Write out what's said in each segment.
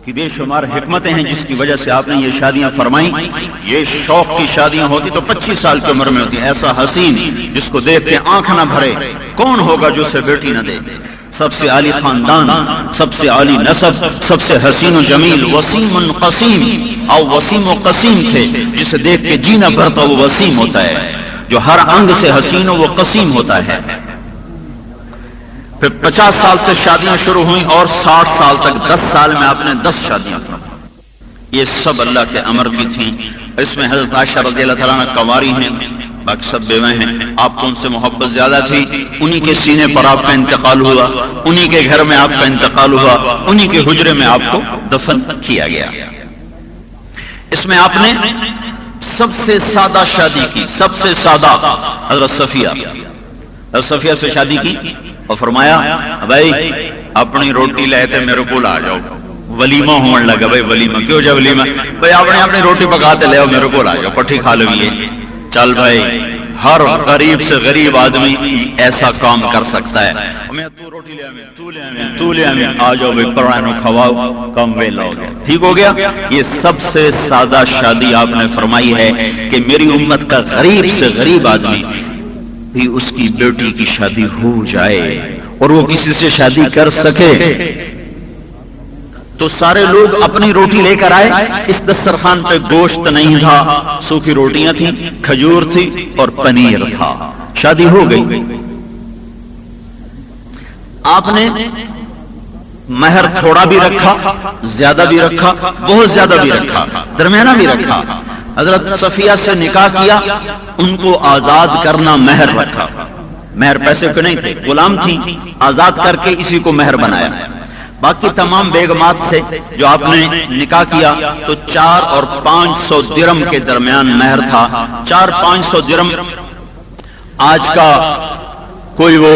کہ بے شمار حکمتیں ہیں جس کی وجہ سے آپ نے یہ شادیاں فرمائیں. یہ شوق کی شادیاں ہوتی تو 25 سال کی عمر میں ہوتی. ایسا حسین جس کو دیکھ کے آنکھ نہ بھرے کون ہوگا جو اسے بیٹی نہ دے. سب سے عالی خاندان، سب سے عالی نسب، سب سے حسین و جمیل، وسیم قسیم. اور وسیم و قسیم تھے، جسے دیکھ کے جینا بھرتا وہ وسیم ہوتا ہے. جو ہر انگ سے حسین و وہ قسیم ہوتا ہے. پھر 50 سال سے شادیاں شروع ہوئیں اور 60 سال تک 10 سال میں آپ نے 10 شادیاں فرمائیں. یہ سب اللہ کے امر کی تھیں. اس میں حضرت عائشہ رضی اللہ تعالیٰ عنہ کنواری ہیں، باقی سب بیوہ ہیں. آپ کو ان سے محبت زیادہ تھی. انہی کے سینے پر آپ کا انتقال ہوا، انہی کے گھر میں آپ کا انتقال ہوا، انہی کے حجرے میں آپ کو دفن کیا گیا. اس میں آپ نے سب سے سادہ شادی کی، سب سے سادہ حضرت صفیہ سے شادی کی اور فرمایا بھائی اپنی روٹی لے تے میرے کو آ جاؤ. ولیمہ ہونے لگا. بھائی ولیمہ کیوں جا ولیمہ؟ بھائی آپ نے اپنی روٹی پکاتے لے آؤ میرے کو آ جاؤ، پٹھی کھا لو. یہ چل بھائی ہر غریب سے غریب آدمی ایسا کام کر سکتا ہے. میں تو روٹی لے آویں، تو لے آویں، آ جاؤ بھائی پرانو کھواؤ، کم ویلا ہو گیا، ٹھیک ہو گیا. یہ سب سے سادہ شادی آپ نے فرمائی ہے کہ میری امت کا غریب سے غریب آدمی بھی اس کی بیٹی کی شادی ہو جائے اور وہ کسی سے شادی کر سکے. تو سارے لوگ اپنی روٹی لے کر آئے. اس دسترخوان پہ گوشت نہیں تھا، سوکھی روٹیاں تھیں، کھجور تھی اور پنیر تھا. شادی ہو گئی. آپ نے مہر تھوڑا بھی رکھا، زیادہ بھی رکھا، بہت زیادہ بھی رکھا، درمیانہ بھی رکھا. حضرت صفیہ سے نکاح کیا، ان کو آزاد کرنا مہر رکھا. مہر پیسے کے نہیں تھے، غلام تھی، آزاد کر کے اسی کو مہر بنایا. باقی تمام بیگمات سے جو آپ نے نکاح کیا تو 4 اور 500 درم کے درمیان مہر تھا. 400-500 درم آج کا کوئی وہ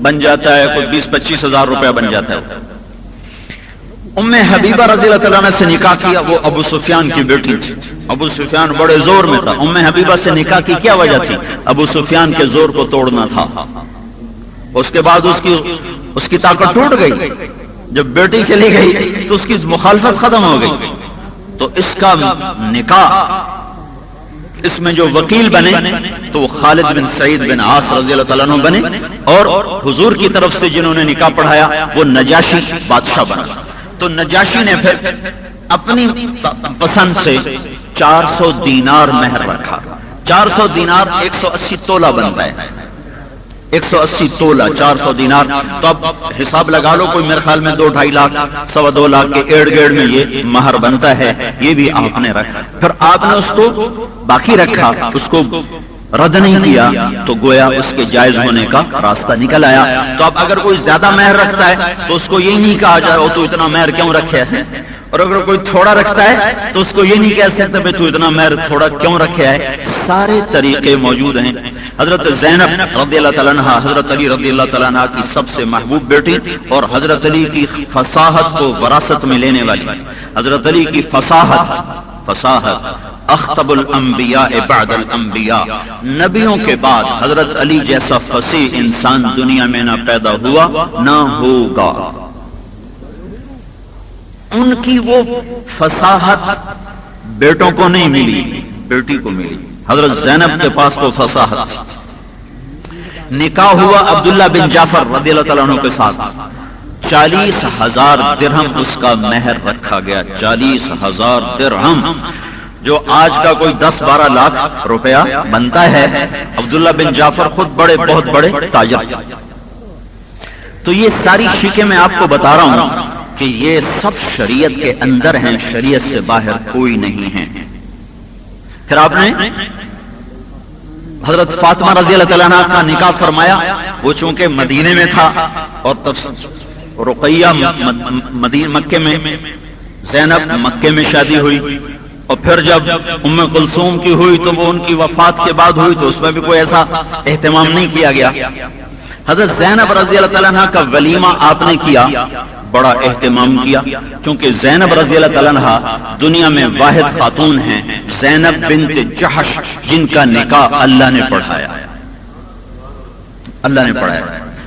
بن جاتا ہے، کوئی 20-25 ہزار روپیہ بن جاتا ہے. ام حبیبہ رضی اللہ تعالیٰ عنہ سے نکاح کیا، وہ ابو سفیان کی بیٹی تھی. ابو سفیان بڑے زور میں تھا. ام حبیبہ سے نکاح کی کیا وجہ تھی؟ ابو سفیان کے زور کو توڑنا تھا. اس کے بعد اس کی طاقت ٹوٹ گئی. جب بیٹی چلی گئی تو اس کی مخالفت ختم ہو گئی. تو اس کا نکاح، اس میں جو وکیل بنے تو وہ خالد بن سعید بن عاص رضی اللہ تعالیٰ عنہ بنے، اور حضور کی طرف سے جنہوں نے نکاح پڑھایا وہ نجاشی بادشاہ بنا. تو نجاشی نے پھر اپنی پسند سے 400 دینار مہر رکھا. 400 دینار 180 تولہ بنتا ہے. 180 تولہ 400 دینار. تو اب حساب لگا لو، کوئی میرے خیال میں 2-2.5 لاکھ 2.25 لاکھ کے ارد گرد میں یہ مہر بنتا ہے. یہ بھی آپ نے رکھا. پھر آپ نے اس کو باقی رکھا، اس کو رد نہیں کیا، تو گویا اس کے جائز ہونے کا راستہ نکل آیا. تو اب اگر کوئی زیادہ مہر رکھتا ہے تو اس کو یہ نہیں کہا جائے تو اتنا مہر کیوں رکھے ہے، اور اگر کوئی تھوڑا رکھتا ہے تو اس کو یہ نہیں کہہ سکتے بھائی تو اتنا مہر تھوڑا کیوں رکھے ہے. سارے طریقے موجود ہیں. حضرت زینب رضی اللہ تعالیٰ عنہ حضرت علی رضی اللہ تعالیٰ عنہ کی سب سے محبوب بیٹی، اور حضرت علی کی فصاحت کو وراثت میں لینے والی. حضرت علی کی فصاحت اخطب الانبیاء بعد الانبیاء، نبیوں کے بعد حضرت علی جیسا فصیح انسان دنیا میں نہ پیدا ہوا نہ ہوگا. ان کی وہ فصاحت بیٹوں کو نہیں ملی، بیٹی کو ملی. حضرت زینب کے پاس وہ فصاحت تھی. نکاح ہوا عبداللہ بن جعفر رضی اللہ تعالیٰ عنہ کے ساتھ. 40,000 درہم اس کا مہر رکھا گیا. 40,000 درہم جو آج کا کوئی 10-12 لاکھ روپیہ بنتا ہے. عبداللہ بن جعفر خود بہت بڑے تاجر تھے. تو یہ ساری شیخیں میں آپ کو بتا رہا ہوں کہ یہ سب شریعت کے اندر ہیں، شریعت سے باہر کوئی نہیں ہے. پھر آپ نے حضرت فاطمہ رضی اللہ تعالیٰ عنہ کا نکاح فرمایا. وہ چونکہ مدینے میں تھا اور رقیہ مکے میں، زینب مکے میں شادی ہوئی. اور پھر جب ام کلثوم کی ہوئی تو وہ ان کی وفات کے بعد ہوئی، تو اس میں بھی کوئی ایسا اہتمام نہیں کیا گیا. حضرت زینب رضی اللہ تعالیٰ عنہ کا ولیمہ آپ نے کیا، بڑا اہتمام کیا، کیونکہ زینب رضی اللہ تعالیٰ عنہ دنیا میں واحد خاتون ہیں، زینب بنت جحش، جن کا نکاح اللہ نے پڑھایا. اللہ نے پڑھایا.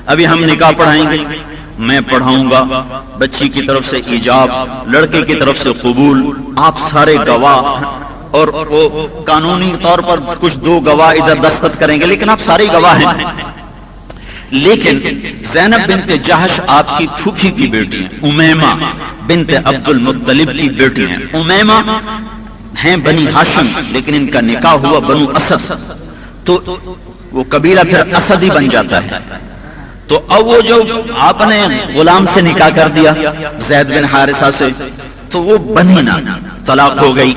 ابھی ہم نکاح پڑھائیں گے، میں پڑھاؤں گا، بچی کی طرف سے ایجاب، لڑکے کی طرف سے قبول، آپ سارے گواہ، اور وہ قانونی طور پر کچھ دو گواہ ادھر دستخط کریں گے، لیکن آپ سارے گواہ ہیں۔ لیکن زینب بنت جہش آپ کی پھوپھی کی بیٹی ہیں، امیمہ بنت عبد المطلب کی بیٹی ہیں۔ امیمہ ہیں بنی ہاشم، لیکن ان کا نکاح ہوا بنو اسد، تو وہ قبیلہ پھر اسدی بن جاتا ہے۔ تو اب وہ جو آپ نے غلام سے نکاح کر دیا زید بن حارثہ سے، تو وہ بنی نہ طلاق ہو گئی۔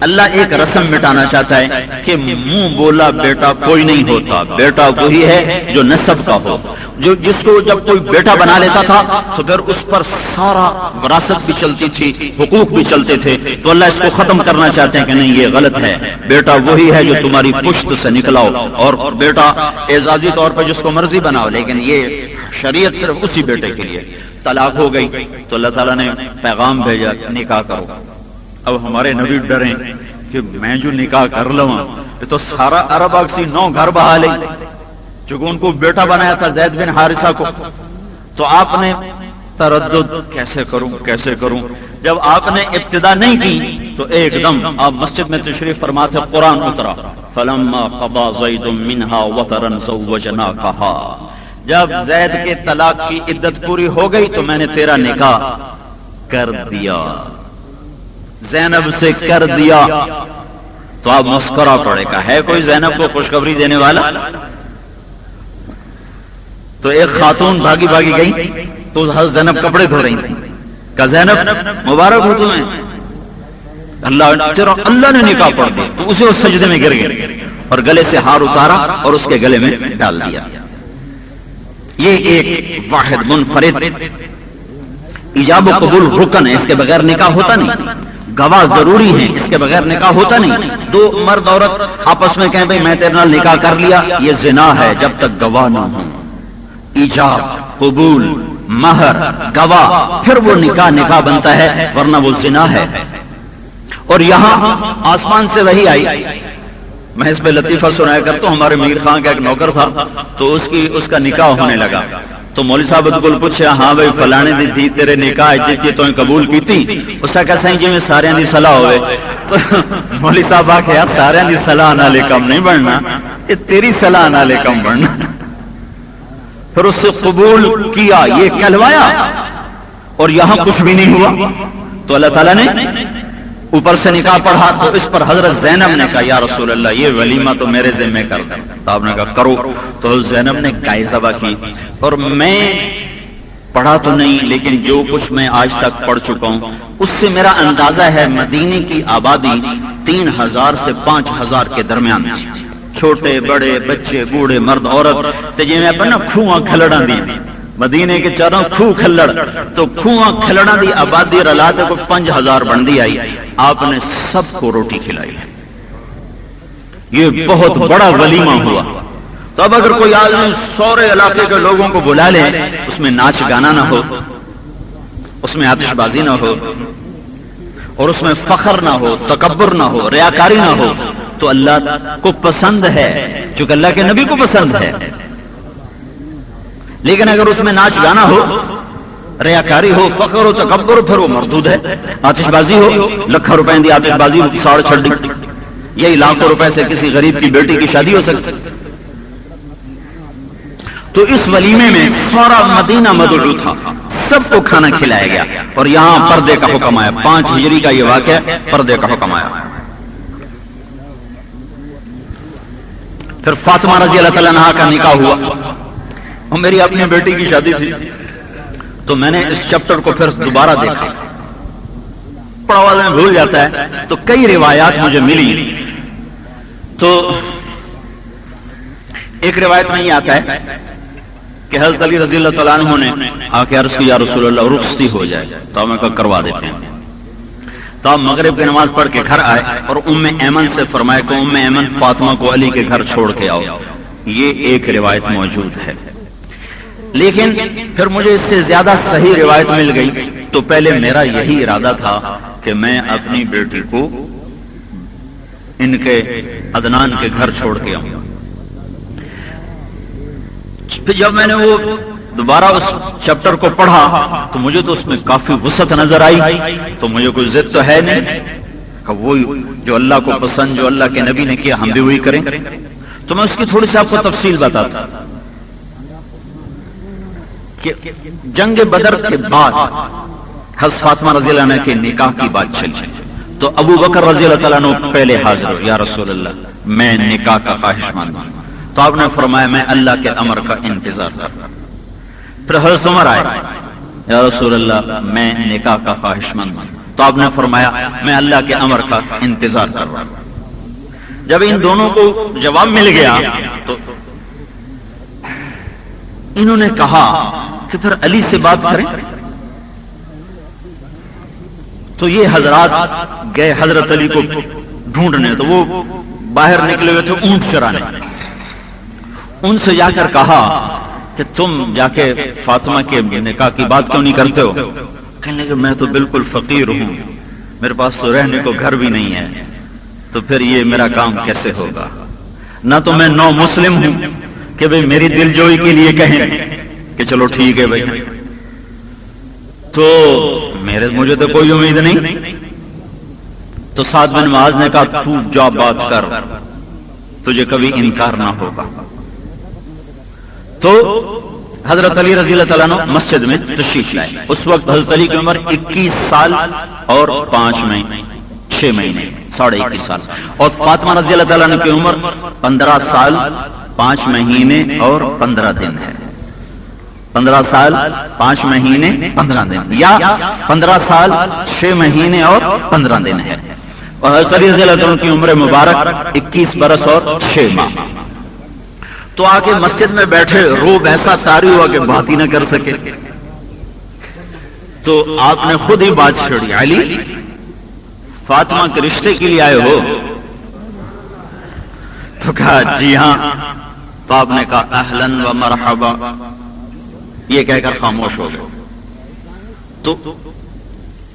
اللہ ایک رسم مٹانا چاہتا ہے کہ منہ بولا بیٹا کوئی نہیں ہوتا، بیٹا وہی ہے جو نسب کا ہو، جو جس کو جب کوئی بیٹا بنا لیتا تھا تو پھر اس پر سارا وراثت بھی چلتی تھی، حقوق بھی چلتے تھے۔ تو اللہ اس کو ختم کرنا چاہتے ہیں کہ نہیں، یہ غلط ہے، بیٹا وہی ہے جو تمہاری پشت سے نکلا ہو، اور بیٹا اعزازی طور پر جس کو مرضی بناؤ، لیکن یہ شریعت صرف اسی بیٹے کے لیے۔ طلاق ہو گئی تو اللہ تعالیٰ نے پیغام بھیجا نکاح کرو۔ اب ہمارے نبی ڈریں کہ میں جو نکاح کر لوں یہ تو سارا عرب اکسی 9 گھر بہا لے، چونکہ ان کو بیٹا بنایا تھا زید بن حارثہ کو۔ تو آپ نے تردد، کیسے کروں۔ جب آپ نے ابتدا نہیں کی تو ایک دم آپ مسجد میں تشریف فرما تھے، قرآن اترا، فلما قضى زید منها وطرا زوجناکھا، جب زید کے طلاق کی عدت پوری ہو گئی تو میں نے تیرا نکاح کر دیا، زینب سے کر دیا۔ تو آپ مسکرا پڑے گا، ہے کوئی زینب کو خوشخبری دینے والا؟ تو ایک خاتون بھاگی گئی تو حضرت زینب کپڑے دھو رہی تھی، کہ زینب مبارک ہو تمہیں، اللہ نے نکاح پڑھ دی۔ تو اسے اس سجدے میں گر گئے اور گلے سے ہار اتارا اور اس کے گلے میں ڈال دیا۔ یہ ایک واحد منفرد ایجاب و قبول رکن ہے، اس کے بغیر نکاح ہوتا نہیں۔ گواہ ضروری ہیں، اس کے بغیر نکاح ہوتا نہیں۔ دو مرد عورت آپس میں کہیں بھئی میں تیرے نال نکاح کر لیا، یہ زنا ہے جب تک گواہ نہ ہوں۔ ایجاب، قبول، مہر، گواہ، پھر وہ نکاح بنتا ہے، ورنہ وہ زنا ہے۔ اور یہاں آسمان سے وحی آئی، میں اس پہ لطیفہ سنایا کرتا ہوں۔ ہمارے میر خان کا ایک نوکر تھا، تو اس کا نکاح ہونے لگا، تو مولوی صاحب کو پوچھا، ہاں بھائی فلانے دی تھی تیرے نکاح جتنی تو قبول کی تھی؟ اس کا کہا جی میں سارے دی صلاح ہوئے۔ تو مولوی صاحب آکھے یار سارے دی صلاح نالے کم نہیں بڑھنا، یہ تیری صلاح نالے کم بڑھنا۔ پھر اس سے قبول کیا، یہ کہلوایا، اور یہاں کچھ بھی نہیں ہوا۔ تو اللہ تعالیٰ نے اوپر سے نکاح پڑھا، تو اس پر حضرت زینب نے کہا یا رسول اللہ یہ ولیمہ تو میرے ذمہ کر دیں۔ تو آپ نے کہا کرو۔ تو زینب نے گائے ذبح کی، اور میں پڑھا تو نہیں لیکن جو کچھ میں آج تک پڑھ چکا ہوں اس سے میرا اندازہ ہے مدینے کی آبادی 3000 سے 5000 کے درمیان تھی، چھوٹے بڑے بچے بوڑھے مرد عورت، تے جی میں پڑھنا کھواں کھلڑاں دی مدینے کے چاروں کھو کھلڑ، تو کھواں کھلڑاں دی آبادی رلا تے کو 5000 بندی آئی، آپ نے سب کو روٹی کھلائی۔ یہ بہت بڑا ولیمہ ہوا۔ تو اب اگر کوئی آدمی سورے علاقے کے لوگوں کو بلا لے، اس میں ناچ گانا نہ ہو، اس میں آتش بازی نہ ہو، اور اس میں فخر نہ ہو، تکبر نہ ہو، ریاکاری نہ ہو، تو اللہ کو پسند ہے، چونکہ اللہ کے نبی کو پسند ہے۔ لیکن اگر اس میں ناچ گانا ہو، ریاکاری ہو، فخر ہو، تکبر ہو، پھر وہ مردود ہے۔ آتش بازی ہو، لکھوں روپے دی آتش بازی ساڑ چھڑی، یہی لاکھوں روپے سے کسی غریب کی بیٹی کی شادی ہو سکتی۔ تو اس ولیمے میں سارا مدینہ مدعو تھا، سب کو کھانا کھلایا گیا، اور یہاں پردے کا حکم آیا۔ 5 ہجری کا یہ واقعہ، پردے کا حکم آیا۔ پھر فاطمہ رضی اللہ تعالیٰ عنہا کا نکاح ہوا، اور میری اپنی بیٹی کی شادی تھی، تو میں نے اس چیپٹر کو پھر دوبارہ دیکھا، پڑھا ہوا میں بھول جاتا ہے، تو کئی روایات مجھے ملی۔ تو ایک روایت میں یہ آتا ہے کہ حضرت علی رضی اللہ تعالیٰ عنہ نے آ کے عرض کی یا رسول اللہ رخصتی ہو جائے، تو ہمیں کروا دیتے ہیں۔ تو آپ مغرب کی نماز پڑھ کے گھر آئے اور ام ایمن سے فرمائے کہ ام ایمن فاطمہ کو علی کے گھر چھوڑ کے آؤ۔ یہ ایک روایت موجود ہے، لیکن پھر مجھے اس سے زیادہ صحیح روایت مل گئی۔ تو پہلے میرا یہی ارادہ تھا کہ میں اپنی بیٹی کو ان کے عدنان کے گھر چھوڑ کے آؤں۔ پھر جب میں نے وہ دوبارہ اس چیپٹر کو پڑھا تو مجھے تو اس میں کافی وسعت نظر آئی، تو مجھے کوئی ضد تو ہے نہیں، وہ جو اللہ کو پسند، جو اللہ کے نبی نے کیا ہم بھی وہی کریں۔ تو میں اس کی تھوڑی سی آپ کو تفصیل بتاتا کہ جنگ بدر کے بعد حضرت فاطمہ رضی اللہ عنہ کے نکاح کی بات چلی تو ابو بکر رضی اللہ تعالیٰ عنہ پہلے حاضر ہو، یا رسول اللہ میں نکاح کا خواہش مند ہوں۔ تو آپ نے فرمایا میں اللہ کے امر کا انتظار کر رہا ہوں۔ پھر حضرت عمر آئے، یا رسول اللہ میں نکاح کا خواہش مند ہوں۔ تو آپ نے فرمایا میں اللہ کے امر کا انتظار کر رہا ہوں۔ جب ان دونوں کو جواب مل گیا تو انہوں نے کہا کہ پھر علی سے بات کریں۔ تو یہ حضرات گئے حضرت علی کو ڈھونڈنے، تو وہ باہر نکلے ہوئے تھے اونٹ چرانے۔ ان سے جا کر کہا کہ تم جا کے فاطمہ کے نکاح کی بات کیوں نہیں کرتے ہو؟ کہنے لگے میں تو بالکل فقیر ہوں، میرے پاس تو رہنے کو گھر بھی نہیں ہے، تو پھر یہ میرا کام کیسے ہوگا؟ نہ تو میں نو مسلم ہوں کہ بھئی میری دل جوئی کے لیے کہیں کہ چلو ٹھیک ہے بھائی، تو مجھے تو کوئی امید نہیں۔ تو سعد بن معاذ نے کہا تو جا بات کر، تجھے کبھی انکار نہ ہوگا۔ تو حضرت علی رضی اللہ تعالیٰ عنہ مسجد میں تشریف لائے۔ اس وقت حضرت علی کی عمر 21 سال اور 6 مہینے 21.5 سال، اور فاطمہ رضی اللہ تعالیٰ عنہ کی عمر 15 سال 5 مہینے اور 15 دن ہے۔ 15 سال 5 مہینے 15 دن، یا 15 سال 6 مہینے اور 15 دن ہے۔ اور حضرت علی رضی اللہ عنہ کی عمر مبارک 21 برس اور 6 ماہ۔ تو آگے مسجد میں بیٹھے، روب ایسا طاری ہوا کہ بات ہی نہ کر سکے۔ تو آپ نے خود ہی بات چھیڑی، علی فاطمہ کے رشتے کے لیے آئے ہو؟ تو کہا جی ہاں۔ تو آپ نے کہا اہلاً و مرحبا، یہ کہہ کر خاموش ہو گئے۔ تو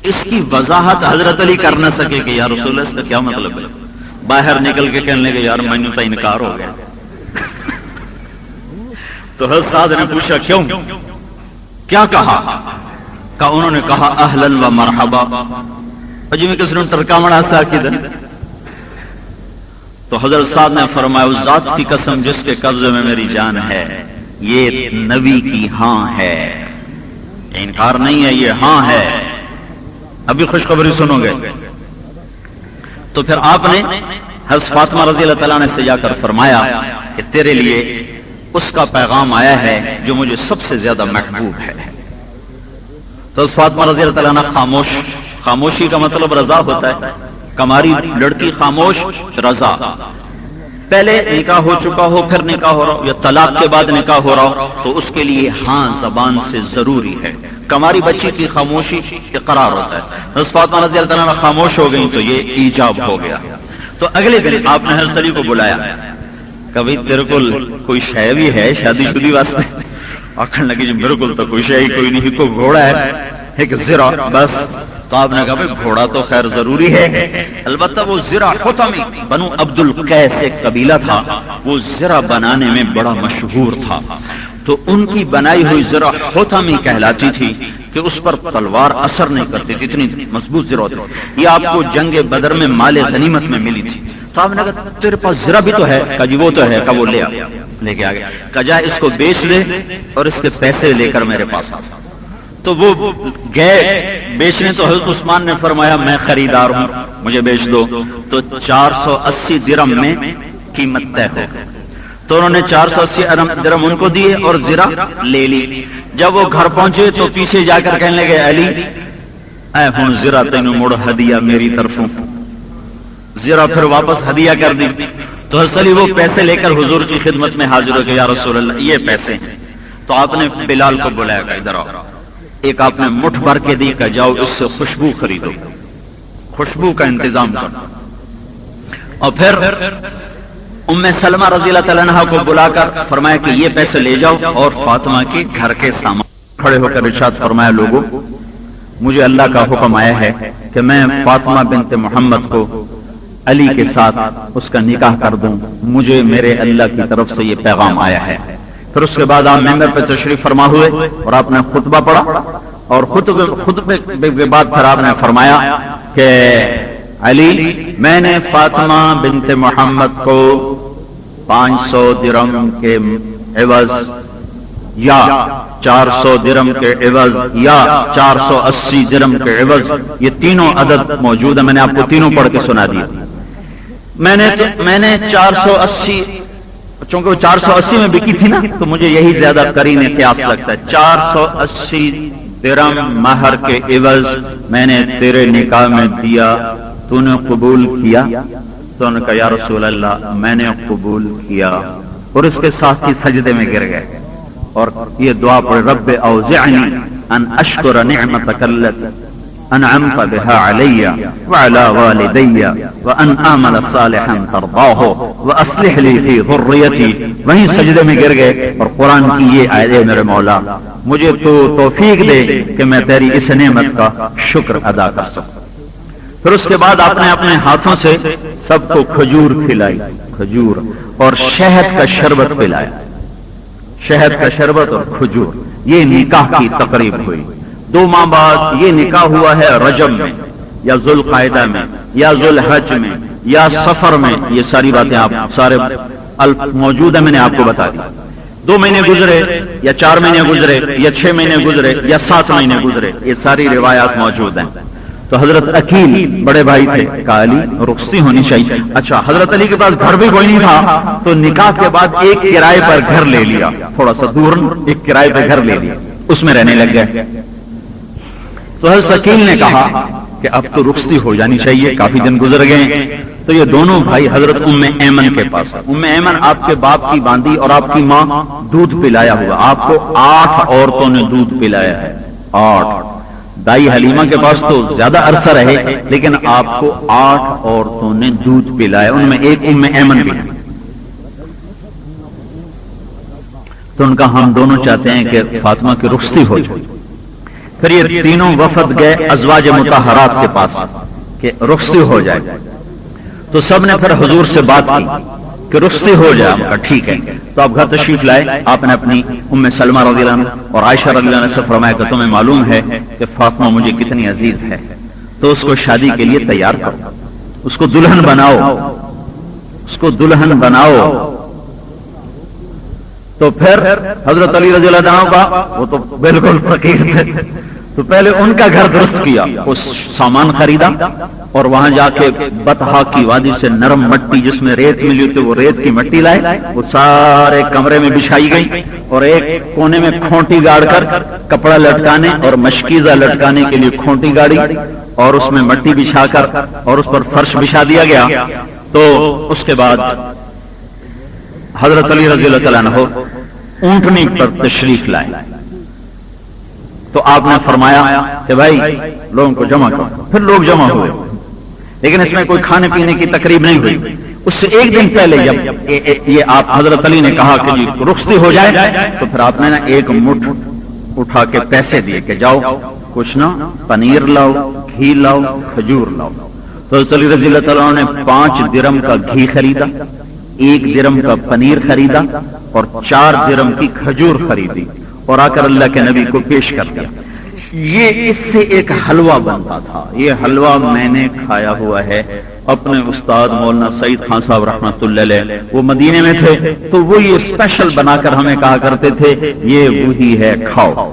اس کی وضاحت حضرت علی کر نہ سکے کہ یا رسول اللہ اس کا کیا مطلب ہے۔ باہر نکل کے کہنے لگے یار میں نے تو انکار ہو گیا۔ تو حضرت سعد نے پوچھا کیوں، کیا کہا؟ انہوں نے کہا اہلاً و مرحبا، جی میں کس نے ترکامڑا سا کدھر۔ تو حضرت سعد نے فرمایا اس ذات کی قسم جس کے قبضے میں میری جان ہے، یہ نبی کی ہاں ہے، انکار نہیں ہے، یہ ہاں ہے، ابھی خوشخبری سنو گے۔ تو پھر آپ نے حضرت فاطمہ رضی اللہ تعالیٰ نے سے جا کر فرمایا کہ تیرے لیے اس کا پیغام آیا ہے جو مجھے سب سے زیادہ محبوب ہے۔ تو حضرت فاطمہ رضی اللہ تعالیٰ نے خاموشی کا مطلب رضا ہوتا ہے، کماری لڑکی خاموش رضا، پہلے نکاح ہو چکا ہو پھر نکاح ہو رہا ہو یا طلاق کے بعد نکاح ہو رہا ہو تو اس کے لیے ہاں زبان سے ضروری ہے۔ کماری بچی کی خاموشی اقرار ہوتا ہے۔ حضرت فاطمہ رضی اللہ تعالیٰ خاموش ہو گئی تو یہ ایجاب ہو گیا۔ تو اگلے دن آپ نے حضرت علی کو بلایا، کبھی تیرے کو کوئی شے بھی ہے شادی شدی واسطے؟ آخر لگی جی میرے کو تو کوئی شے ہی کوئی نہیں، کوئی گھوڑا ہے ایک زرا بس۔ تو آپ نے کہا بھائی گھوڑا تو خیر ضروری ہے، البتہ وہ زرا حطمی بنو عبد القیس ایک قبیلہ تھا، وہ زرا بنانے میں بڑا مشہور تھا، تو ان کی بنائی ہوئی زرا حطمی کہلاتی تھی کہ اس پر تلوار اثر نہیں کرتی تھی، اتنی مضبوط زرا تھی۔ یہ آپ کو جنگ بدر میں مال غنیمت میں ملی تھی۔ تو آپ نے کہا تیرے پاس زرا بھی تو ہے؟ کہا جی وہ تو ہے۔ کہا وہ لے کے آ گیا، کہا جا اس کو بیچ دے اور اس کے پیسے لے کر میرے پاس آ۔ تو وہ گئے بیچنے، تو حضرت عثمان نے فرمایا میں خریدار ہوں مجھے بیچ دو۔ تو 480 درم میں قیمت طے ہو گئی، تو انہوں نے 480 درم ان کو دیے اور زرا لے لی۔ جب وہ گھر پہنچے تو پیچھے جا کر کہنے لگے علی اے ہوں زرا تینوں مڑ ہدیہ میری طرفوں، زرا پھر واپس ہدیہ کر دی۔ تو حضرت علی وہ پیسے لے کر حضور کی خدمت میں حاضر ہو گئے، یا رسول اللہ یہ پیسے ہیں۔ تو آپ نے بلال کو بلایا کہ ادھر آؤ، ایک آپ نے مٹھ بھر کے دی کہ جاؤ اس سے خوشبو خریدو، خوشبو کا انتظام کرو۔ اور پھر ام سلمہ رضی اللہ تعالیٰ عنہا کو بلا کر فرمایا کہ یہ پیسے لے جاؤ اور فاطمہ کے گھر کے سامان۔ کھڑے ہو کر ارشاد فرمایا لوگوں مجھے اللہ کا حکم آیا ہے کہ میں فاطمہ بنت محمد کو علی کے ساتھ اس کا نکاح کر دوں، مجھے میرے اللہ کی طرف سے یہ پیغام آیا ہے پھر اس کے بعد آپ ممبر پہ تشریف فرما ہوئے اور آپ نے خطبہ پڑھا، اور خطبے کے بعد پھر آپ نے فرمایا کہ علی، میں نے فاطمہ بنت محمد کو 500 درہم کے عوض یا 400 درہم کے عوض یا 480 درہم کے عوض، یہ تینوں عدد موجود ہے، میں نے آپ کو تینوں پڑھ کے سنا دیا۔ میں نے 480، چونکہ وہ 480 میں بکی تھی نا، تو مجھے یہی زیادہ قرین قیاس لگتا ہے۔ 480 درہم مہر کے عوض میں نے تیرے نکاح میں دیا، تو نے قبول کیا؟ تو انہوں نے کہا یا رسول اللہ میں نے قبول کیا، اور اس کے ساتھ ہی سجدے میں گر گئے اور یہ دعا پڑھ، رب اوزعنی ان اشکر نعمتک التی انعمت بها علی وعلی والدی وان اعمل صالحا ترضاہ واصلح لی فی ذریتی۔ وہیں سجدے میں گر گئے اور قرآن کی یہ آیت ہے، میرے مولا مجھے تو توفیق دے کہ میں تیری اس نعمت کا شکر ادا کر سکوں۔ پھر اس کے بعد آپ نے اپنے ہاتھوں سے سب کو کھجور کھلائی، کھجور اور شہد کا شربت پلایا، شہد کا شربت اور کھجور۔ یہ نکاح کی تقریب ہوئی۔ 2 ماہ بعد یہ نکاح ہوا ہے رجب میں یا ذوالقعدہ میں یا ذوالحج میں یا سفر میں، یہ ساری باتیں آپ سارے موجود ہیں، میں نے آپ کو بتا دی۔ 2 مہینے گزرے یا 4 مہینے گزرے یا 6 مہینے گزرے یا 7 مہینے گزرے، یہ ساری روایات موجود ہیں۔ تو حضرت عقیل بڑے بھائی تھے، کہا علی رخصتی ہونی چاہیے۔ اچھا، حضرت علی کے پاس گھر بھی کوئی نہیں تھا، تو نکاح کے بعد ایک کرائے پر گھر لے لیا، تھوڑا سا دور ایک کرائے پر گھر لے لیا، اس میں رہنے لگ گئے۔ تو حضرت عقیل نے کہا کہ اب تو رخصتی ہو جانی چاہیے، کافی دن گزر گئے۔ تو یہ دونوں بھائی حضرت ام ایمن کے پاس، ام ایمن آپ کے باپ کی باندھی اور آپ کی ماں دودھ پلایا ہوا، آپ کو 8 عورتوں نے دودھ پلایا ہے، 8۔ دائی حلیمہ کے پاس تو زیادہ عرصہ رہے، لیکن آپ کو 8 عورتوں نے دودھ پلایا، ان میں ایک ام ایمن بھی ہے۔ تو ان کا ہم دونوں چاہتے ہیں کہ فاطمہ کی رخصتی ہو جائے۔ پھر یہ تینوں وفد گئے ازواج مطہرات کے پاس کہ رخصتی ہو جائے، تو سب نے پھر حضور سے بات کی کہ رخصتی ہو جائے، ٹھیک ہے۔ تو آپ گھر تشریف لائے، آپ نے اپنی ام سلمہ رضی اللہ عنہ اور عائشہ رضی اللہ عنہ سے فرمایا کہ تمہیں معلوم ہے کہ فاطمہ مجھے کتنی عزیز ہے، تو اس کو شادی کے لیے تیار کرو، اس کو دلہن بناؤ، اس کو دلہن بناؤ۔ تو پھر حضرت علی رضی اللہ عنہ کا، وہ تو بالکل فقیر تھے، تو پہلے ان کا گھر درست کیا، اس سامان خریدا اور وہاں جا کے بطحا کی وادی سے نرم مٹی جس میں ریت ملی ہوتی، وہ ریت کی مٹی لائے، وہ سارے کمرے میں بچھائی گئی، اور ایک کونے میں کھونٹی گاڑ کر کپڑا لٹکانے اور مشکیزہ لٹکانے کے لیے کھونٹی گاڑی، اور اس میں مٹی بچھا کر اور اس پر فرش بچھا دیا گیا۔ تو اس کے بعد حضرت علی رضی اللہ تعالیٰ عنہ اونٹنی پر تشریف لائے، تو آپ نے فرمایا کہ بھائی لوگوں کو جمع کرو۔ پھر لوگ جمع ہوئے، لیکن اس میں کوئی کھانے پینے کی تقریب نہیں ہوئی۔ اس سے ایک دن پہلے جب یہ آپ حضرت علی نے کہا کہ جی رخصتی ہو جائے، تو پھر آپ نے نا ایک مٹھ اٹھا کے پیسے دیے کہ جاؤ کچھ نا پنیر لاؤ، گھی لاؤ، کھجور لاؤ۔ تو حضرت علی رضی اللہ تعالیٰ نے 5 درہم کا گھی خریدا، 1 درہم کا پنیر خریدا اور 4 درہم کی کھجور خریدی، اور آ کر اللہ کے نبی کو پیش کر دیا۔ یہ اس سے ایک حلوہ بنتا تھا، یہ حلوہ میں نے کھایا ہوا ہے، اپنے استاد مولانا سعید خان صاحب رحمۃ اللہ علیہ، وہ مدینے میں تھے، تو وہ یہ اسپیشل بنا کر ہمیں کہا کرتے تھے یہ وہی ہے، کھاؤ۔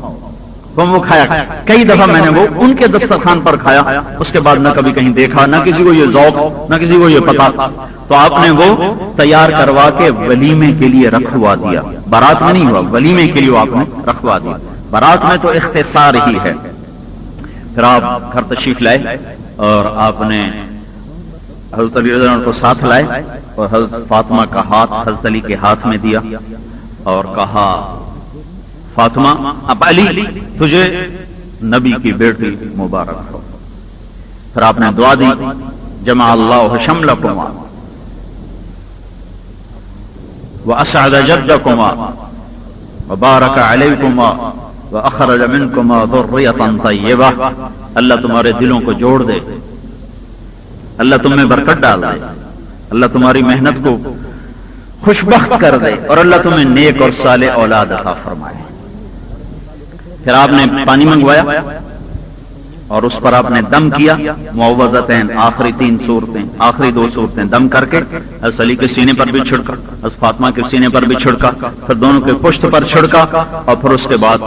تو وہ کھایا، کئی دفعہ میں نے وہ ان کے دسترخوان پر کھایا، اس کے بعد نہ کبھی کہیں دیکھا، نہ کسی کو یہ ذوق، نہ کسی کو یہ پتا۔ تو آپ نے وہ تیار کروا کے ولیمے کے لیے رکھوا دیا، بارات میں نہیں ہوا، ولیمے کے لیے آپ نے رکھوا دیا۔ بارات میں تو اختصار ہی ہے۔ پھر آپ گھر تشریف لائے اور آپ نے حضرت علی رضی اللہ عنہ کو ساتھ لائے اور حضرت فاطمہ کا ہاتھ حضرت علی کے ہاتھ میں دیا اور کہا فاطمہ اب علی تجھے نبی کی بیٹی مبارک ہو۔ پھر آپ نے دعا دی، جمع اللہ شملکما واسعد جدکما وبارک علیکما واخرج منکما ذریۃ طیبہ۔ اللہ تمہارے دلوں کو جوڑ دے، اللہ تم میں برکت ڈال دے، اللہ تمہاری محنت کو خوشبخت کر دے اور اللہ تمہیں نیک اور صالح اولاد عطا فرمائے۔ پھر آپ نے پانی منگوایا اور اس پر آپ نے دم کیا، معوذتین، آخری 3 صورتیں، آخری 2 صورتیں دم کر کے حضرت علی کے سینے پر بھی چھڑکا، حضرت فاطمہ کے سینے پر بھی چھڑکا، پھر دونوں کے پشت پر چھڑکا، اور پھر اس کے بعد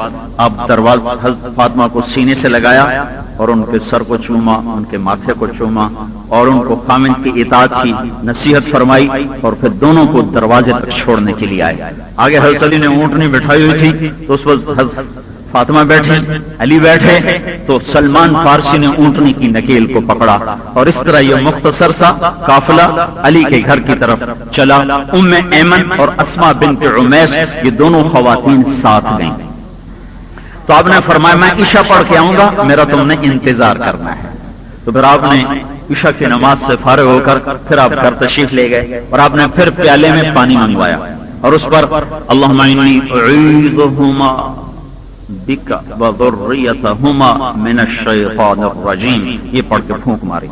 آپ دروازہ حضرت فاطمہ کو سینے سے لگایا اور ان کے سر کو چوما، ان کے ماتھے کو چوما اور ان کو خامند کی اطاعت کی نصیحت فرمائی، اور پھر دونوں کو دروازے تک چھوڑنے کے لیے آئے۔ آگے حضرت علی نے اونٹنی بٹھائی ہوئی تھی تو اس وقت حضرت فاطمہ بیٹھی، علی بیٹھے، تو سلمان فارسی نے اونٹنی کی نکیل کو پکڑا اور اس طرح یہ مختصر سا قافلہ علی کے گھر کی طرف چلا۔ ام ایمن اور اسماء بنت عمیس یہ دونوں خواتین ساتھ گئیں۔ تو آپ نے فرمایا میں عشاء پڑھ کے آؤں گا، میرا تم نے انتظار کرنا ہے۔ تو پھر آپ نے عشاء کی نماز سے فارغ ہو کر پھر آپ گھر تشریف لے گئے اور آپ نے پھر پیالے میں پانی منگوایا اور اس پر اللہم انی اعیذہما بک وذریتہما من الشیطان الرجیم یہ پڑھ کے پھونک ماری،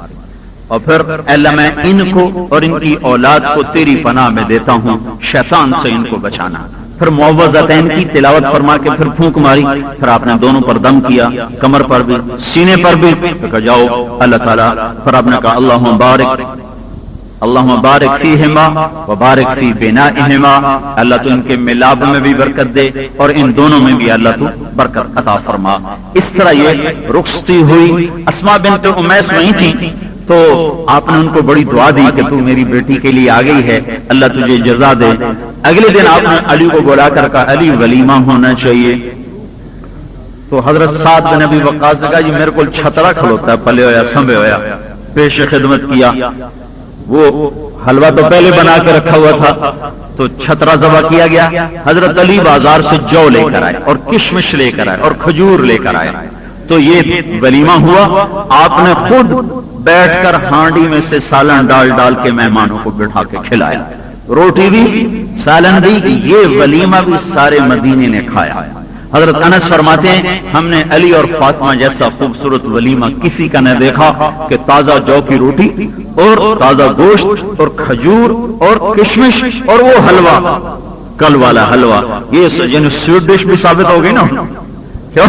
اور پھر اللہ میں ان کو اور ان کی اولاد کو تیری پناہ میں دیتا ہوں، شیطان سے ان کو بچانا۔ پھر معوذتین کی تلاوت فرما کے پھر پھونک ماری، پھر آپ نے دونوں پر دم کیا، کمر پر بھی، سینے پر بھی، پھر جاؤ اللہ تعالیٰ، پھر آپ نے کہا اللہم بارک فیہما وبارک فی بنائہما، اللہ تو ان کے ملاب میں بھی برکت دے اور ان دونوں میں بھی اللہ تو برکت عطا فرما۔ اس طرح یہ رخصتی ہوئی۔ اسماء بنت امیس وہیں تھی تو آپ نے ان کو بڑی دعا دی کہ تو میری بیٹی کے لیے آ گئی ہے، اللہ تجھے جزا دے۔ اگلے دن آپ نے علی کو بلا کر کہا علی ولیمہ ہونا چاہیے۔ تو حضرت سعد بن ابی وقاص نے کہا یہ میرے کو چھترا کھلوتا ہے، پلے ہویا سنبھے ہویا، پیش خدمت کیا۔ وہ حلوہ تو پہلے بنا کے رکھا ہوا تھا تو چھترا ذبح کیا گیا۔ حضرت علی بازار سے جو لے کر آئے اور کشمش لے کر آئے اور کھجور لے کر آئے، تو یہ ولیمہ ہوا۔ آپ نے خود بیٹھ کر ہانڈی میں سے سالن ڈال ڈال کے مہمانوں کو بٹھا کے کھلایا، روٹی بھی سالن بھی، یہ ولیمہ بھی سارے مدینے نے کھایا۔ حضرت انس فرماتے ہیں ہم نے علی اور فاطمہ جیسا خوبصورت ولیمہ کسی کا نہ دیکھا کہ تازہ جو کی روٹی اور تازہ گوشت اور کھجور اور کشمش اور وہ حلوہ، کل والا حلوہ، یہ سویٹ ڈش بھی ثابت ہو گئی نا، کیوں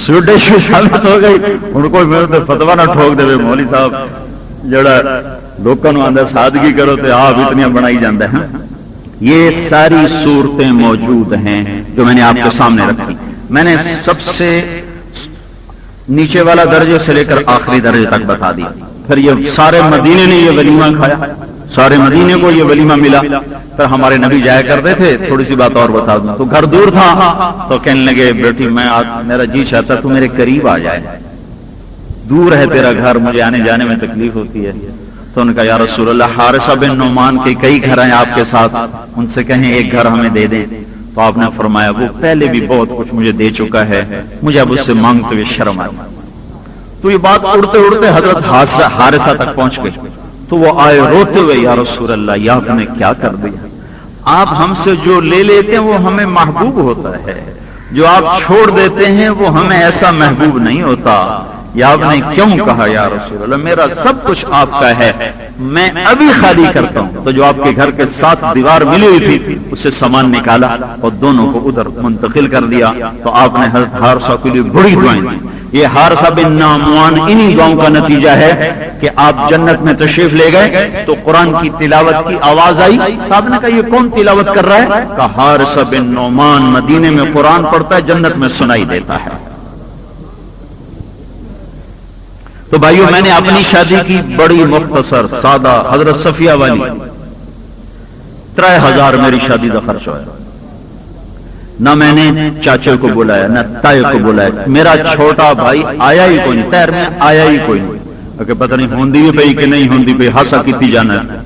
سویٹ ڈش بھی ثابت ہو گئی۔ ان کو میرے تو فتوا نہ ٹھوک دے مولوی صاحب جڑا لوگوں کو آدھا سادگی کرو تو آپ اتنی بنائی جاندے ہیں۔ یہ ساری صورتیں موجود ہیں جو میں نے آپ کے سامنے رکھی۔ میں نے سب سے نیچے والا درجے سے لے کر آخری درجے تک بتا دیا۔ پھر یہ سارے مدینے نے یہ ولیمہ کھایا، سارے مدینے کو یہ ولیمہ ملا۔ پھر ہمارے نبی جایا کرتے تھے، تھوڑی سی بات اور بتا دوں تو گھر دور تھا تو کہنے لگے بیٹی میں میرا جی چاہتا تو میرے قریب آ جائے، دور ہے تیرا گھر، مجھے آنے جانے میں تکلیف ہوتی ہے۔ تو ان کا یا رسول اللہ حارثہ بن نعمان کے کئی گھر ہیں آپ کے ساتھ، ان سے کہیں ایک گھر ہمیں دے دیں۔ تو آپ نے فرمایا وہ پہلے بھی بہت کچھ مجھے دے چکا ہے، مجھے اب اس سے مانگتے ہوئے شرم آئی۔ تو یہ بات اڑتے اڑتے حضرت حارثہ تک پہنچ گئی تو وہ آئے روتے ہوئے یا رسول اللہ یہ آپ نے کیا کر دیا، آپ ہم سے جو لے لیتے ہیں وہ ہمیں محبوب ہوتا ہے، جو آپ چھوڑ دیتے ہیں وہ ہمیں ایسا محبوب نہیں ہوتا، یا آپ نے کیوں کہا یا رسول اللہ میرا سب کچھ آپ کا ہے، میں ابھی خالی کرتا ہوں۔ تو جو آپ کے گھر کے ساتھ دیوار ملی ہوئی تھی اس سے سامان نکالا اور دونوں کو ادھر منتقل کر دیا۔ تو آپ نے حضرت حارثہ کے لیے بڑی دعائیں دی۔ یہ حارثہ بن نعمان انہی دعاؤں کا نتیجہ ہے کہ آپ جنت میں تشریف لے گئے تو قرآن کی تلاوت کی آواز آئی، تو آپ نے کہا یہ کون تلاوت کر رہا ہے؟ کہا حارثہ بن نعمان مدینے میں قرآن پڑھتا ہے، جنت میں سنائی دیتا ہے۔ تو بھائیو میں نے اپنی شادی کی بڑی مختصر سادہ، حضرت صفیہ والی 3000 میری شادی کا خرچ ہوا، نہ میں نے چاچے کو بلایا نہ تائے کو بلایا، میرا چھوٹا بھائی آیا ہی کوئی نہیں، تیر میں آیا ہی کوئی نہیں کہ پتہ نہیں ہوندی بھی پئی کہ نہیں ہوندی پئی، ہاسا کیتی جانا ہے۔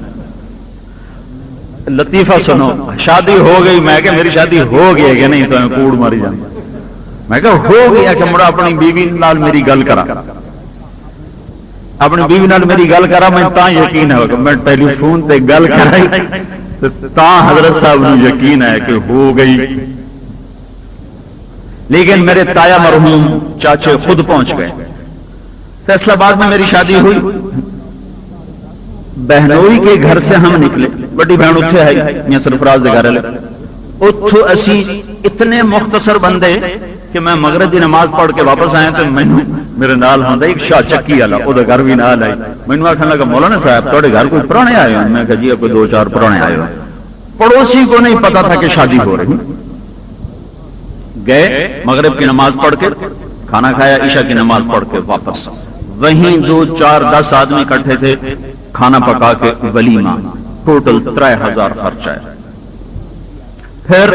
لطیفہ سنو، شادی ہو گئی، میں کہ میری شادی ہو گئی ہے کہ نہیں، تو میں کوڑ ماری جانا، میں کہ ہو گیا کہ مڑا اپنی بیوی نال میری گل کرا، اپنی بیوی نال میری گل کرا، میں تا یقین ہے کہ میں ٹیلی فون تے گل کرائی تا حضرت صاحب نے یقین ہے کہ ہو گئی۔ لیکن میرے تایا مرحوم چاچے خود پہنچ گئے، فیصلہ آباد میں میری شادی ہوئی، بہنوئی کے گھر سے ہم نکلے بڑی بہن اتنے آئی میاں سرفراز دے گھر والے اتو اسی اتنے مختصر بندے کہ میں مغرب کی نماز پڑھ کے واپس آیا تو مینو میرے نال ہوندا ایک شاہ چکی والا وہ گھر بھی نال آئی مینو آخر لگا مولانا صاحب تھوڑے گھر کوئی پرانے آئے ہو میں کہا جی کوئی 2-4 پرانے آئے ہو پڑوسی کو نہیں پتا تھا کہ شادی ہو رہی گئے مغرب کی نماز پڑھ کے کھانا کھایا عشاء کی نماز پڑھ کے واپس وہیں 2-4-10 آدمی اکٹھے تھے کھانا پکا کے ولیمہ ٹوٹل 3000 خرچ آئے پھر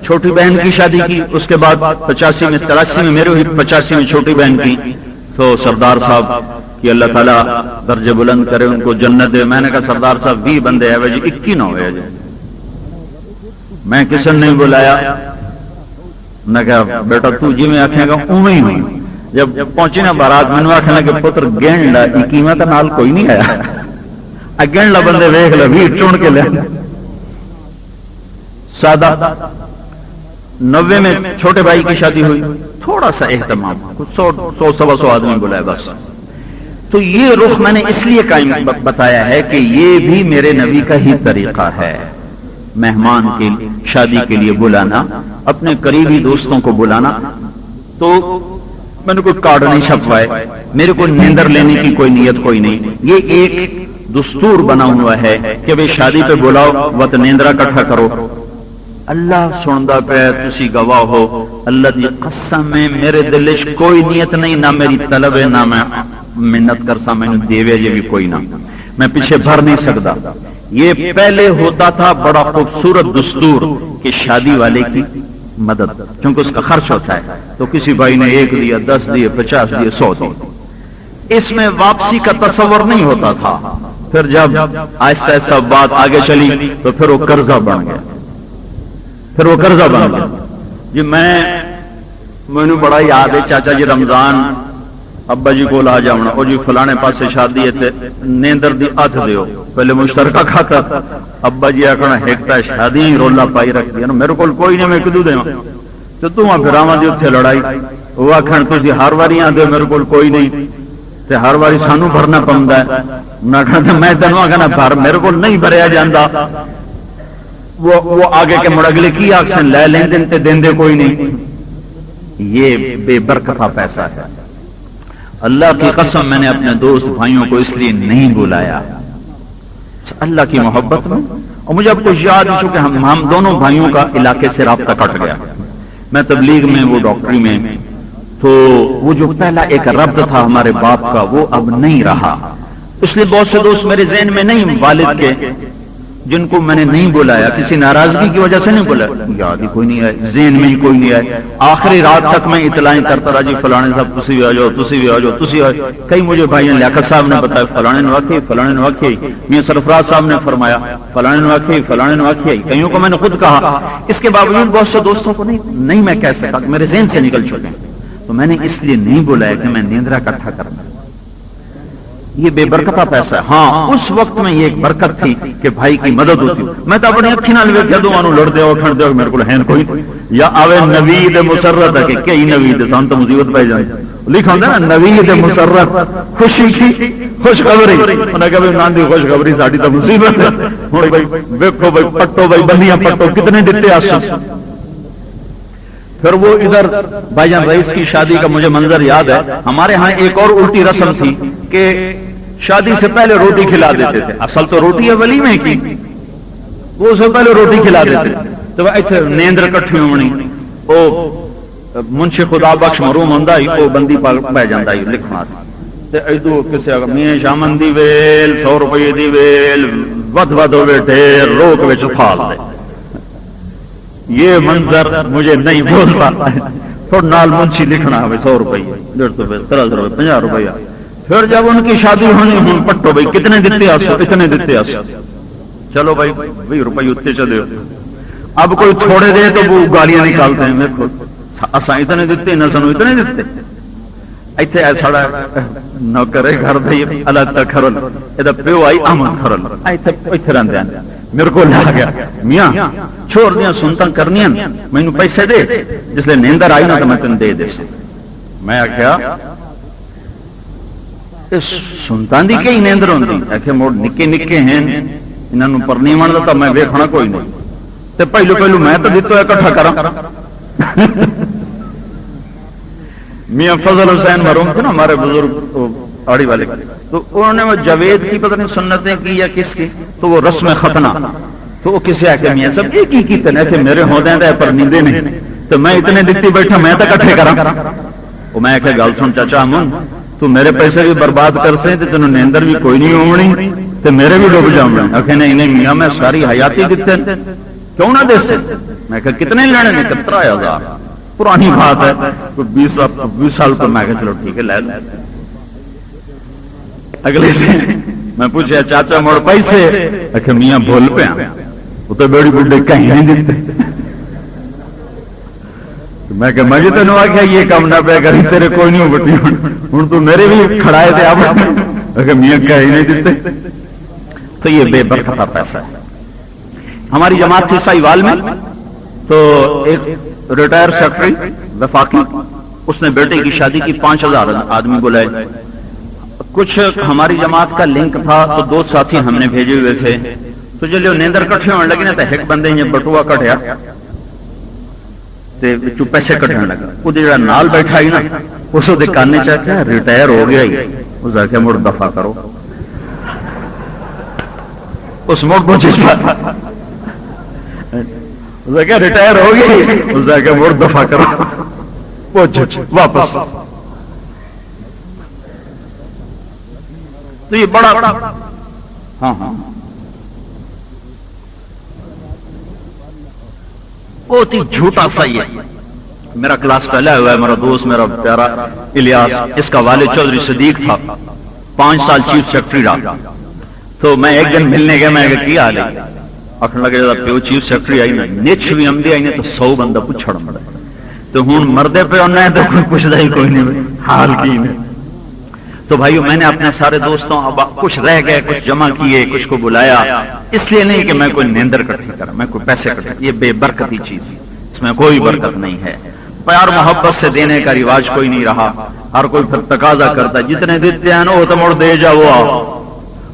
چھوٹی بہن کی شادی کی اس کے بعد 85 میں 83 میں میرے ہوئی 85 میں چھوٹی بہن کی تو سردار صاحب کہ اللہ تعالیٰ درجے بلند کرے ان کو جنت دے میں نے کہا سردار صاحب 20 بندے ہیں جی 21 نہ ہوئے جی میں کسی نے نہیں بلایا میں کہا بیٹا تو جی میں آخے گا اویں ہی ہوئی جب پہنچی نا بارات میں آخنا کہ پتر گینڈ لا قیمت نال کوئی نہیں آیا گینڈ لا بندے ویخ لے 20 چن کے لے سادہ 90 میں چھوٹے بھائی کی شادی ہوئی تھوڑا سا اہتمام کچھ 100-125 آدمی بلائے بس تو یہ رخ میں نے اس لیے قائم بتایا ہے کہ یہ بھی میرے نبی کا ہی طریقہ ہے مہمان کی شادی کے لیے بلانا اپنے قریبی دوستوں کو بلانا تو میں نے کوئی کارڈ نہیں چھپوائے میرے کو نیندر لینے کی کوئی نیت کوئی نہیں یہ ایک دستور بنا ہوا ہے کہ بھئی شادی پہ بلاؤ وقت نیندرا کٹھا کرو اللہ سندا پہ تسی گواہ ہو اللہ دی قسم میں میرے دل وچ کوئی نیت نہیں نہ میری طلب ہے نہ میں منت کرسا میں دیوے جی بھی کوئی نہ میں پیچھے بھر نہیں سکتا یہ پہلے ہوتا تھا بڑا خوبصورت دستور کہ شادی والے کی مدد چونکہ اس کا خرچ ہوتا ہے تو کسی بھائی نے 1 دیا 10 دیے 50 دیے 100 دیے اس میں واپسی کا تصور نہیں ہوتا تھا پھر جب آہستہ آہستہ بات آگے چلی تو پھر وہ قرضہ بن گیا جی مینو بڑا یاد ہے چاچا جی رمضان ابا جی کو آ جاؤنا وہ جی فلانے پاسے شادی ہے نیندر دی ات دیو پہلے مشترکہ کھاتا ابا جی آخنا ایکتا شادی ہی رولا پائی رکھ دیا میں کوئی نہیں میں کدو دیا تو پھر آواں دی اتنے لڑائی وہ آخر تھی ہر واری آدھے میرے کو کوئی نہیں تے ہر واری سانو بھرنا پوندا ہے میں تینوں آخنا بھر میرے کو نہیں بھریا جاتا وہ آگے کے مڑ اگلے کی آکسن لے لیں دن تے دین دے کوئی نہیں یہ بے برکتہ پیسہ ہے اللہ کی قسم میں نے اپنے دوست بھائیوں کو اس لیے نہیں بلایا اللہ کی محبت میں اور مجھے اب کچھ یاد ہے چونکہ ہم دونوں بھائیوں کا علاقے سے رابطہ کٹ گیا میں تبلیغ میں وہ ڈاکٹری میں تو وہ جو پہلا ایک ربط تھا ہمارے باپ کا وہ اب نہیں رہا اس لیے بہت سے دوست میرے ذہن میں نہیں والد کے جن کو میں نے نہیں بلایا کسی ناراضگی کی وجہ سے نہیں بلایا یاد ہی کوئی نہیں آئے ذہن میں ہی کوئی نہیں آئے آخری رات تک میں اطلاعیں کرتا رہا جی فلانے صاحب تسی بھی آ جاؤ تسی بھی آ جاؤ تسی آ جاؤ کئی مجھے بھائی لیاقت صاحب نے بتایا فلانے نواقعی فلانے نواقعی میاں سرفراز صاحب نے فرمایا فلانے نواقعی فلانے نواقعی کئیوں کو میں نے خود کہا اس کے باوجود بہت سے دوستوں کو نہیں میں کہہ سکتا میرے ذہن سے نکل چکے تو میں نے اس لیے نہیں بلایا کہ میں نیندرا اکٹھا کرنا یہ بے برکتہ پیسہ ہے ہاں اس وقت میں یہ ایک برکت تھی کہ بھائی کی مدد ہوتی میں تو اپنی اکھی نال ویکھیا دوانو لڑدے او کھڑدے او میرے کول ہیں کوئی یا آوے نوید مسرت ہے کہ کئی نوید سان تو مصیبت پے جائے لکھا ہوندا نا نوید مسرت خوشی کی خوشخبری انہاں کہ نان دی خوشخبری ساڈی تو مصیبت ہے ہن بھائی ویکھو بھائی پٹو بھائی بندیاں پٹو کتنے دتے آسن پھر وہ ادھر بھائی جان رئیس کی شادی کا مجھے منظر یاد ہے ہمارے ہاں ایک اور الٹی رسم تھی کہ شادی سے پہلے روٹی کھلا دیتے تھے اصل تو روٹی ہے ولیمے کی وہ سے پہلے روٹی کھلا دیتے تو ایتھے نیندر کٹھی ہونی او منشی خدا بخش مرحوم ہوندا ہی او بندی پہ جاندا ہی لکھنا تے ایدو کسے میاں شامن دی ویل 100 روپے دی ویل ود ہوے ڈھیر روک وچ پھال دے یہ منظر مجھے نہیں بھول پاتا ہے تو نال منشی لکھنا ہے 100 روپے 150 روپے 300 روپے 50 روپے پھر جب ان کی شادی ہونی ہوں پٹو بھائی کتنے دیتے آسو اتنے دیتے آسو چلو بھائی 20 روپے اتنے چلے اب کوئی تھوڑے دے تو وہ گالیاں نکالتے ہیں میرے کو اساں اتنے دیتے نہ سنو اتنے دیتے ایتھے ساڑا نوکرے گھر دے اللہ تک کھرل ادا پیو آئی احمد کھرل ایتھے رہندے ہیں میرے کو لا گیا میاں چھوڑ دیاں سنتاں کرنیاں مینوں پیسے دے جس لئے نیندر آئی نہ تو میں تن دے دے میں آخیا سنتان دی کئی نیندر ہوندی آخر موڑ نکے نکے ہیں انہوں پر نہیں منتا تو میں ویکھنا کوئی نہیں تے پہلو پہلو میں تو دیتو اکٹھا کرا میاں فضل حسین مرحوم تھے نا ہمارے بزرگ آڑی والے، تو انہوں نے وہ جاوید کی پتہ نہیں سنتیں کی یا کس کی، تو وہ رسم ختنہ، تو وہ کسی آکے میاں صاحب یہ کی تنے کہ میرے ہوتے ہیں پر نیندے نہیں، تو میں اتنے دکھتی بیٹھا میں تو کٹھے کرا، وہ میں کہ گل سن چاچا امن تو میرے پیسے بھی برباد کر سے تو تینوں نیندر بھی کوئی نہیں ہونی تو میرے بھی ڈوب جاؤں گا. آخر نہیں میاں میں ساری حیاتی دیتے کیوں نہ دے سے. میں کہ کتنے لینے نے 17,000 پرانی بات ہے تو 20 سال پر میں کہ چلو ٹھیک ہے لے لے. اگلے دن میں پوچھا چاچا مڑ پیسے؟ آخر میاں بھول پیا وہ تو بیڑی بڈے کہیں نہیں دیتے. میں کہ میں تینوں آخیا یہ کام نہ پہ کری تیرے کوئی نہیں بٹی ہوں تو میرے بھی کھڑائے تھے آپ میاں کہیں نہیں دیتے. تو یہ بے برکتہ پیسہ ہے. ہماری جماعت تھی سائیوال میں تو ایک ریٹائر سیکرٹری وفاقی اس نے بیٹے کی شادی کی 5,000 آدمی بلائے. کچھ ہماری جماعت کا لنک تھا تو 2 ساتھی ہم نے بھیجے ہوئے تھے تو جو نیندر کٹھے ہونے لگے نا تو ایک بندے یہ بٹوا کٹیا پیسے کٹنے لگا. وہ جڑا نال بیٹھا ہی نا اس کانے چاہتا ریٹائر ہو گیا ہی اس آخیا مڑ دفاع کرو. اس مڑ ریٹائر ہو گئی اس آخیا مڑ دفاع کرو واپس. تو یہ بڑا ہاں بہت ہی جھوٹا سا ہی ہے. میرا کلاس پہلا ہوا ہے میرا دوست میرا پیارا الیاس اس کا والد چودھری صدیق تھا 5 سال چیف سیکرٹری رہا. تو میں ایک دن ملنے گیا میں کیا حال ہے آخر لگے پیو چیف سیکرٹری آئی نیچ بھی آمدی آئی نے تو 100 بندہ پوچھڑ مڑے تو ہوں مردے پہ آنا ہے تو کوئی پوچھتا ہی کوئی نہیں حال کی نہیں. تو بھائیو میں نے اپنے سارے دوستوں کچھ رہ گئے کچھ جمع کیے کچھ کو بلایا اس لیے نہیں کہ میں کوئی نیندر کٹھی کرا میں کوئی پیسے کٹھی. یہ بے برکتی چیز اس میں کوئی برکت نہیں ہے. پیار محبت سے دینے کا رواج کوئی نہیں رہا. ہر کوئی پھر تقاضا کرتا جتنے دیتے ہیں نا وہ تو مڑ دے جاؤ.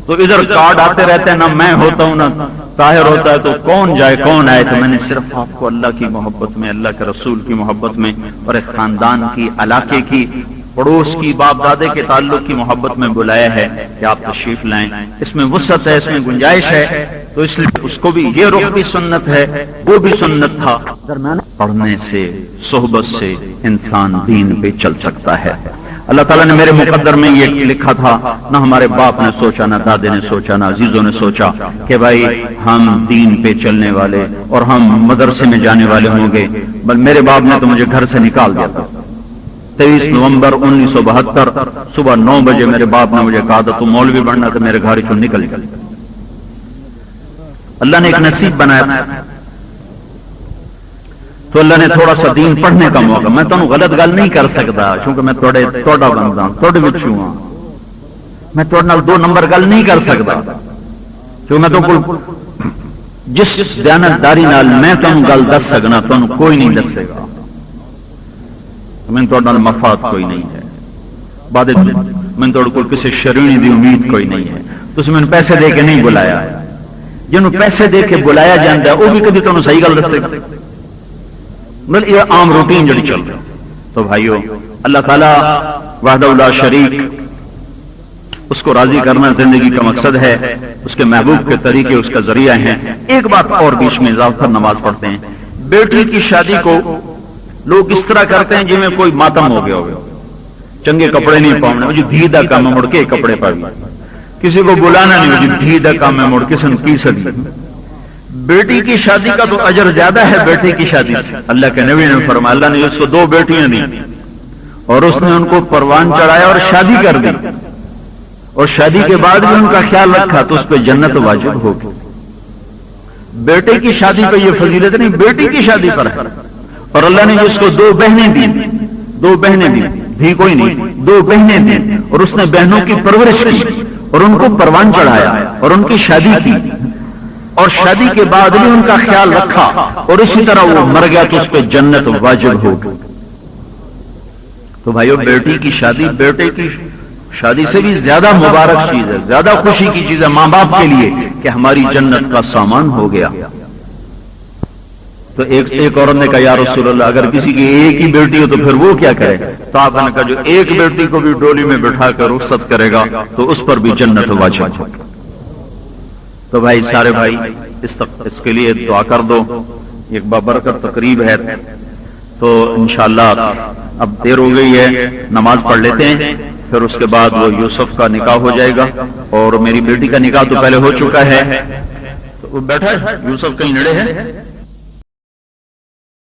تو ادھر کارڈ آتے رہتے ہیں نہ میں ہوتا ہوں نہ طاہر ہوتا ہے تو کون جائے کون آئے. تو میں نے صرف آپ کو اللہ کی محبت میں اللہ کے رسول کی محبت میں اور ایک خاندان کی علاقے کی پڑوس کی باپ دادے کے تعلق کی محبت میں بلایا ہے کہ آپ تشریف لائیں. اس میں وسعت ہے اس میں گنجائش ہے تو اس لیے اس کو بھی یہ رخ بھی سنت ہے وہ بھی سنت تھا. پڑھنے سے صحبت سے انسان دین پہ چل سکتا ہے. اللہ تعالیٰ نے میرے مقدر میں یہ لکھا تھا نہ ہمارے باپ نے سوچا نہ دادے نے سوچا نہ عزیزوں نے سوچا کہ بھائی ہم دین پہ چلنے والے اور ہم مدرسے میں جانے والے ہوں گے. بل میرے باپ نے تو مجھے گھر سے نکال دیا تھا. 23 نومبر 1972 صبح 9 بجے میرے باپ نے مجھے کہا تھا تو مولوی بننا تو میرے گھر چوں نکل گئی. اللہ نے ایک نصیب بنایا تو اللہ نے تھوڑا سا دین پڑھنے کا موقع. میں تمہیں غلط گل نہیں کر سکتا کیونکہ میں توڑا بنتا ہوں میں تھوڑے نال 2 نمبر گل نہیں کر سکتا کیونکہ میں تو جس دیانتداری نال میں تمہیں گل دس سکنا تمہیں کوئی نہیں دسے گا. میں تھوڑے مفاد کوئی نہیں ہے. بعد میں تھوڑے کو کسی شرینی دی امید کوئی نہیں ہے. تو میں نے پیسے دے کے نہیں بلایا. جنہوں پیسے دے کے بلایا جاتا ہے وہ بھی کبھی تمہیں صحیح گل دسے گا. بل یہ عام روٹین جڑی چل رہی. تو بھائیو اللہ تعالیٰ وحدہ لا شریک اس کو راضی کرنا زندگی کا مقصد ہے. اس کے محبوب کے طریقے اس کا ذریعہ ہیں. ایک بات اور بیچ میں اضافہ نماز پڑھتے ہیں. بیٹی کی شادی کو لوگ اس طرح کرتے ہیں جی میں کوئی ماتم ہو گیا ہوگا چنگے کپڑے نہیں پاؤنے مجھے دھی دا کام مڑ کے کپڑے پا گیا کسی کو بلانا نہیں مجھے دھی دا کام میں مڑ کسی نے کی سکی. بیٹی کی شادی کا تو اجر زیادہ ہے بیٹی کی شادی سے. اللہ کے نبی نے فرمایا اللہ نے اس کو 2 بیٹیاں دی اور اس نے ان کو پروان چڑھایا اور شادی کر دی اور شادی کے بعد بھی ان کا خیال رکھا تو اس پہ جنت واجب ہوگی. بیٹے کی شادی پہ یہ فضیلت نہیں بیٹی کی شادی پر ہے. اور اللہ نے اس کو 2 بہنیں دی 2 بہنیں دی بھی کوئی نہیں 2 بہنیں دی اور اس نے بہنوں کی پرورش کی اور ان کو پروان چڑھایا اور ان کی شادی کی اور شادی کے بعد بھی ان کا خیال رکھا اور اسی طرح وہ مر گیا تو اس پہ جنت واجب ہوگی. تو بھائیو بیٹی کی شادی بیٹے کی شادی سے بھی زیادہ مبارک چیز ہے، زیادہ خوشی کی چیز ہے ماں باپ کے لیے کہ ہماری جنت کا سامان ہو گیا۔ تو ایک عورت نے کہا یا رسول اللہ اگر کسی کی ایک ہی بیٹی ہو تو پھر وہ کیا کرے؟ تو آپ نے کہا جو ایک بیٹی کو بھی ڈولی میں بٹھا کر رخصت کرے گا تو اس پر بھی جنت واجب ہے۔ تو بھائی سارے بھائی اس کے لیے دعا کر دو، ایک بابرکت تقریب ہے، تو انشاءاللہ اب دیر ہو گئی ہے، نماز پڑھ لیتے ہیں، پھر اس کے بعد وہ یوسف کا نکاح ہو جائے گا، اور میری بیٹی کا نکاح تو پہلے ہو چکا ہے، تو وہ بیٹھا ہے یوسف کہیں نڑے ہے۔